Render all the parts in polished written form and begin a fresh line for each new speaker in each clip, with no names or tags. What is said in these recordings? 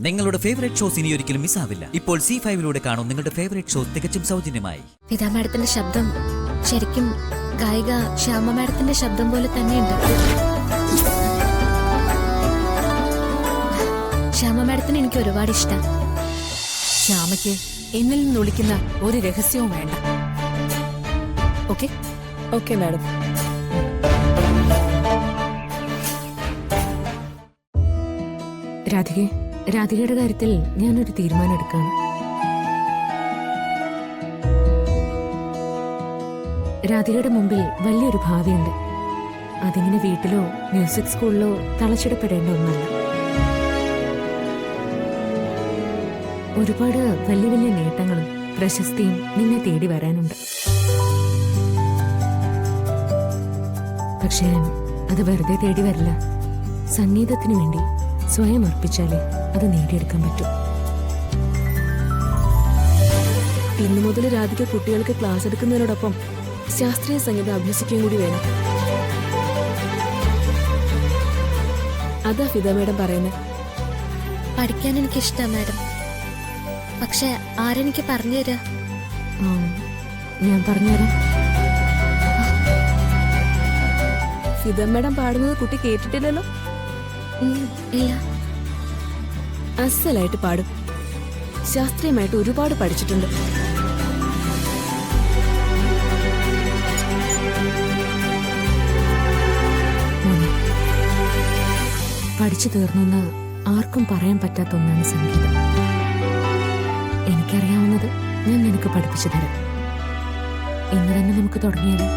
നിങ്ങളുടെ favourite shows ഇനി ഒരിക്കലും മിസ്സാവില്ല. ഇപ്പോൾ C5 കാണും നിങ്ങളുടെ ഫേവറേറ്റ് ഷോസ് തികച്ചും സൗജന്യമായി.
പിതാ മാഡത്തിന്റെ ശബ്ദം ശരിക്കും ഗായിക ശ്യാമ മാഡത്തിന്റെ ശബ്ദം പോലെ തന്നെയുണ്ട്. ശ്യാമ മാഡത്തിന് എനിക്ക് ഒരുപാട് ഇഷ്ടം.
ശ്യാമയ്ക്ക് എന്നിൽ നിന്ന് വിളിക്കുന്ന ഒരു രഹസ്യവും വേണ്ട. Okay
okay madam.
രാധികയുടെ കാര്യത്തിൽ ഞാനൊരു തീരുമാനം എടുക്കാണ്. രാധികയുടെ മുമ്പിൽ വലിയൊരു ഭാവിയുണ്ട്. അതിങ്ങനെ വീട്ടിലോ മ്യൂസിക് സ്കൂളിലോ തളച്ചിടപ്പെടേണ്ട ഒന്നല്ല. ഒരുപാട് വലിയ വലിയ നേട്ടങ്ങളും പ്രശസ്തിയും നിന്നെ തേടി വരാനുണ്ട്. പക്ഷേ അത് വെറുതെ തേടി വരില്ല. സംഗീതത്തിനു വേണ്ടി സ്വയം അർപ്പിച്ചാലേ അത് നേടിയെടുക്കാൻ പറ്റും.
ഇന്നു മുതൽ രാധിക കുട്ടികൾക്ക് ക്ലാസ് എടുക്കുന്നതിനോടൊപ്പം ശാസ്ത്രീയ സംഗീതം അഭ്യസിക്കുകയും കൂടി വേണം. അതാ ഫിദ മേഡം പറയുന്നത്.
പഠിക്കാൻ എനിക്കിഷ്ടം മാഡം. പക്ഷെ ആരെനിക്ക് പറഞ്ഞു തരാ?
ഞാൻ പറഞ്ഞുതരാം.
ഫിദ മേഡം പാടുന്നത് കുട്ടി കേട്ടിട്ടില്ലല്ലോ.
ഇല്ല.
അസലായിട്ട് പാടും. ശാസ്ത്രീയമായിട്ട് ഒരുപാട് പഠിച്ചിട്ടുണ്ട്.
പഠിച്ചു തീർന്നെന്ന് ആർക്കും പറയാൻ പറ്റാത്ത ഒന്നാണ് സംഗീതം. എനിക്കറിയാവുന്നത് ഞാൻ നിനക്ക് പഠിപ്പിച്ചു തരാം. ഇന്ന് തന്നെ നമുക്ക് തുടങ്ങിയാലോ?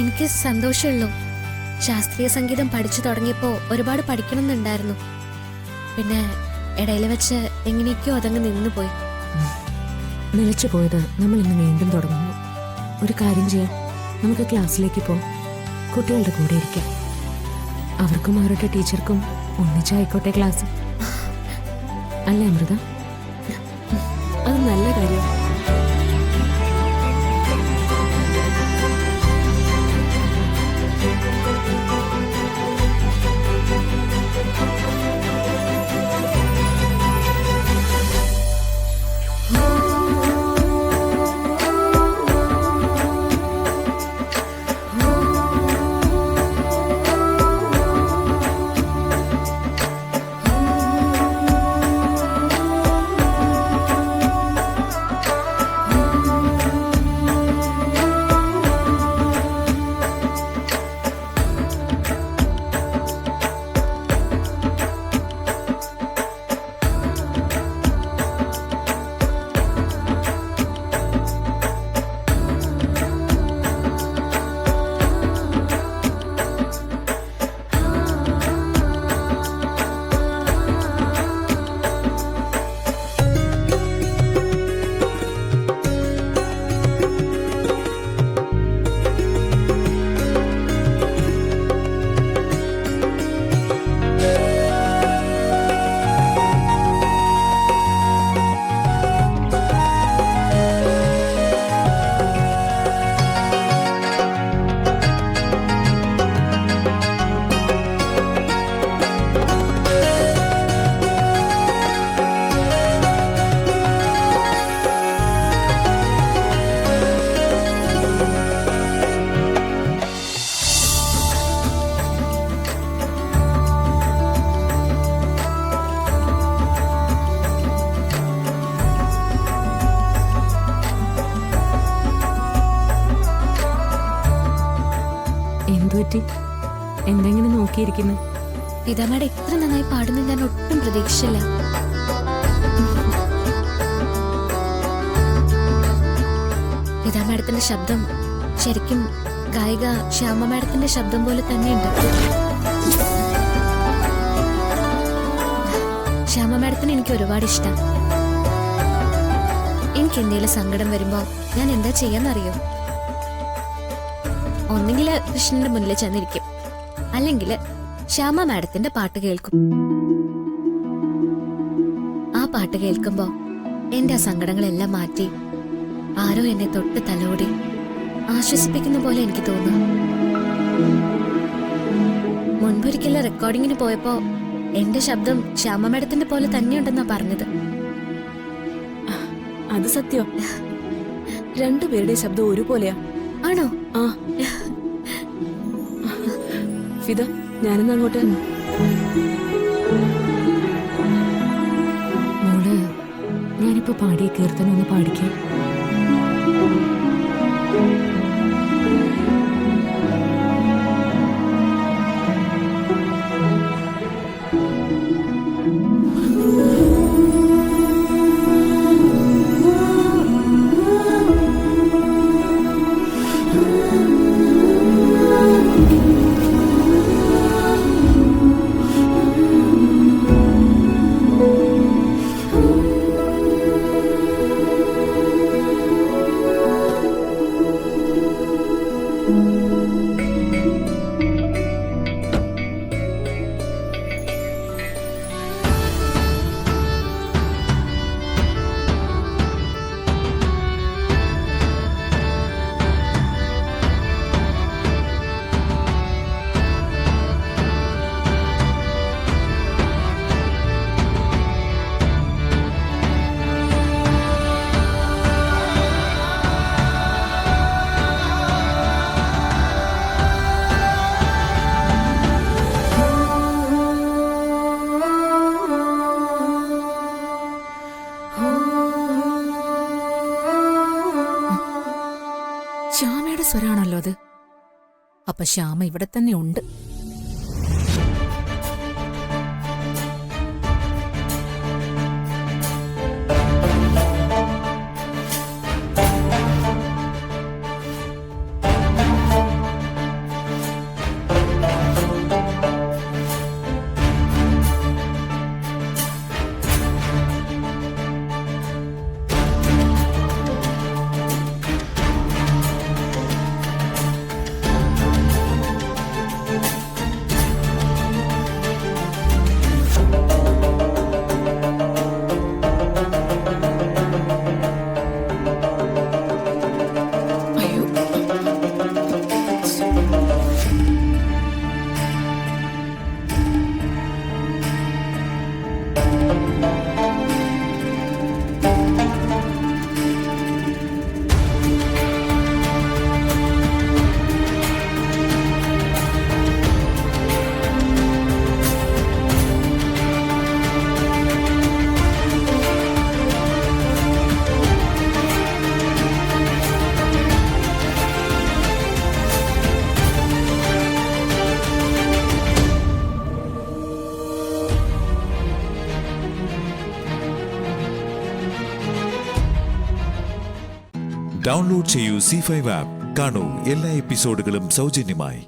എനിക്ക് സന്തോഷമുള്ളൂ. ശാസ്ത്രീയ സംഗീതം പഠിച്ചു തുടങ്ങിയപ്പോ ഒരുപാട് പഠിക്കണമെന്നുണ്ടായിരുന്നു. പിന്നെ ഇടയിൽ വെച്ച് എങ്ങനെയൊക്കെയോ അതങ്ങ് നിന്നുപോയി.
നിലച്ചു പോയത് നമ്മൾ ഇന്ന് വീണ്ടും തുടങ്ങുന്നു. ഒരു കാര്യം ചെയ്യാം, നമുക്ക് ക്ലാസ്സിലേക്ക് പോകാം. കുട്ടികളുടെ കൂടെ ഇരിക്കാം. അവർക്കും അവരുടെ ടീച്ചർക്കും ഒന്നിച്ചായിക്കോട്ടെ ക്ലാസ്. അല്ലേ അമൃത?
അത് നല്ല കാര്യം.
എന്തെങ്ങനെ നോക്കിയിരിക്കുന്നു?
പിതാ മാഡം ഇത്ര നന്നായി പാടുന്നത് ഞാൻ ഒട്ടും പ്രതീക്ഷിച്ചില്ല. പിതാ മാഡത്തിന്റെ ശബ്ദം ശരിക്കും ഗായിക ശ്യാമ മാഡത്തിന്റെ ശബ്ദം പോലെ തന്നെയുണ്ട്. ശ്യാമ മാഡത്തിന് എനിക്ക് ഒരുപാട് ഇഷ്ടം. എനിക്ക് എന്തെങ്കിലും സങ്കടം വരുമ്പോ ഞാൻ എന്താ ചെയ്യാന്നറിയോ? ഒന്നെങ്കിൽ കൃഷ്ണന്റെ മുന്നിൽ ചെന്നിരിക്കും, അല്ലെങ്കിൽ ശ്യാമ മാഡത്തിന്റെ പാട്ട് കേൾക്കും. ആ പാട്ട് കേൾക്കുമ്പോ എന്റെ ആ സങ്കടങ്ങളെല്ലാം മാറ്റി ആരോ എന്നെ തൊട്ട് തലോടി ആശ്വസിപ്പിക്കുന്ന പോലെ എനിക്ക് തോന്നുന്നു. മുൻപൊരിക്കലും റെക്കോർഡിങ്ങിന് പോയപ്പോ എന്റെ ശബ്ദം ശ്യാമ മാഡത്തിന്റെ പോലെ തന്നെയുണ്ടെന്നാ പറഞ്ഞത്.
അത് സത്യം. രണ്ടുപേരുടെ ശബ്ദം ഒരുപോലെയാ.
ആണോ?
ആ ഫിദ, ഞാനിന്ന് അങ്ങോട്ട്.
മോള് ഞാനിപ്പോ പാടിയ കീർത്തനം ഒന്ന് പാടിക്കേ.
ശ്യാമയുടെ സ്വരാണല്ലോ അത്. അപ്പൊ ശ്യാമ ഇവിടെ തന്നെ ഉണ്ട്.
ഡൗൺലോഡ് ചെയ്യൂ C5 ആപ്പ്. കാണൂ എല്ലാ എപ്പിസോഡുകളും സൗജന്യമായി.